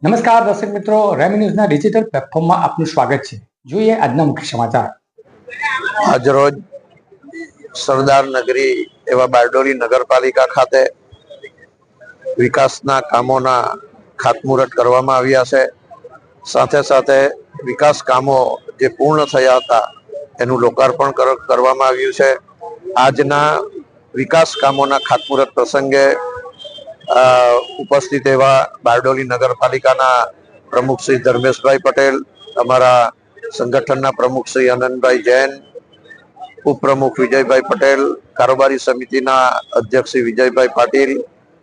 નમસ્કાર દર્શક મિત્રો, રેમી ન્યૂઝના ડિજિટલ પ્લેટફોર્મમાં આપનું સ્વાગત છે. જોઈએ આજના મુખ્ય સમાચાર. આજરોજ સરદાર નગરી એવા બારડોલી નગરપાલિકા ખાતે વિકાસના કામોના ખાતમુહૂર્ત કરવામાં આવ્યા છે. સાથે સાથે વિકાસ કામો જે પૂર્ણ થયા હતા એનું લોકાર્પણ કરવામાં આવ્યું છે. આજના વિકાસ કામોના ખાતમુહૂર્ત પ્રસંગે ઉપસ્થિત એવા બારડોલી નગરપાલિકાના પ્રમુખ શ્રી ધર્મેશભાઈ પટેલ, અમારા સંગઠનના પ્રમુખ શ્રી આનંદભાઈ જૈન, ઉપપ્રમુખ વિજયભાઈ પટેલ, કારોબારી સમિતિના અધ્યક્ષ શ્રી વિજયભાઈ પાટીલ,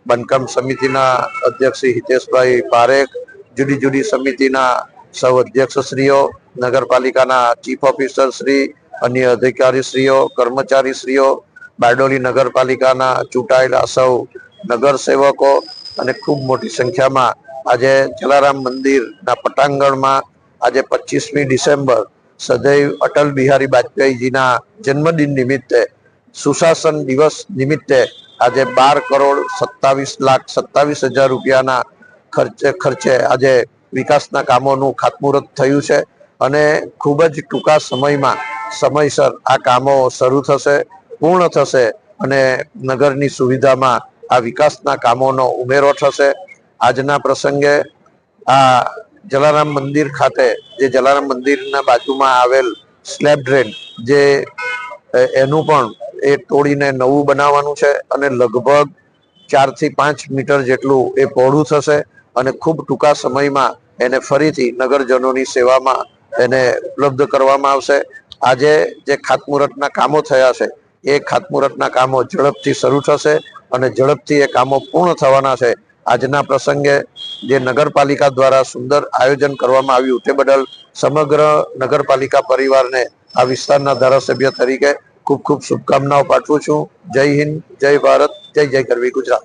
બાંધકામ સમિતિના અધ્યક્ષ શ્રી હિતેશભાઈ પારેખ, જુદી જુદી સમિતિના સૌ અધ્યક્ષશ્રીઓ, નગરપાલિકાના ચીફ ઓફિસર શ્રી, અન્ય અધિકારીશ્રીઓ, કર્મચારીશ્રીઓ, બારડોલી નગરપાલિકાના ચૂંટાયેલા સૌ નગર સેવકો અને ખૂબ મોટી સંખ્યામાં આજે જલારામ મંદિરના પટાંગણમાં આજે 25મી ડિસેમ્બર સદૈવ અટલ બિહારી વાજપેયીજીના જન્મદિન નિમિત્તે, સુશાસન દિવસ નિમિત્તે આજે 12,27,27,000 રૂપિયાના ખર્ચે આજે વિકાસના કામોનું ખાતમુહૂર્ત થયું છે અને ખૂબ જ ટૂંકા સમયમાં સમયસર આ કામો શરૂ થશે, પૂર્ણ થશે અને નગરની સુવિધામાં આ વિકાસના કામોનો ઉમેરો થશે. આજના પ્રસંગે આ જલારામ મંદિર ખાતે, જે જલારામ મંદિરના બાજુમાં આવેલ સ્લેબ ડ્રેન, જે એનું પણ એ તોડીને નવું બનાવવાનું છે અને લગભગ 4 થી 5 મીટર જેટલું એ પહોળું થશે અને ખૂબ ટૂંકા સમયમાં એને ફરીથી નગરજનોની સેવામાં એને ઉપલબ્ધ કરવામાં આવશે. આજે જે ખાતમુહૂર્તના કામો થયા છે એ ખાતમુહૂર્તના કામો ઝડપથી શરૂ થશે અને ઝડપથી એ કામો પૂર્ણ થવાના છે. આજના પ્રસંગે જે નગરપાલિકા દ્વારા સુંદર આયોજન કરવામાં આવ્યું તે બદલ સમગ્ર નગરપાલિકા પરિવારને આ વિસ્તારના ધારાસભ્ય તરીકે ખૂબ ખૂબ શુભકામનાઓ પાઠવું છું. જય હિન્દ, જય ભારત, જય જય ગરવી ગુજરાત.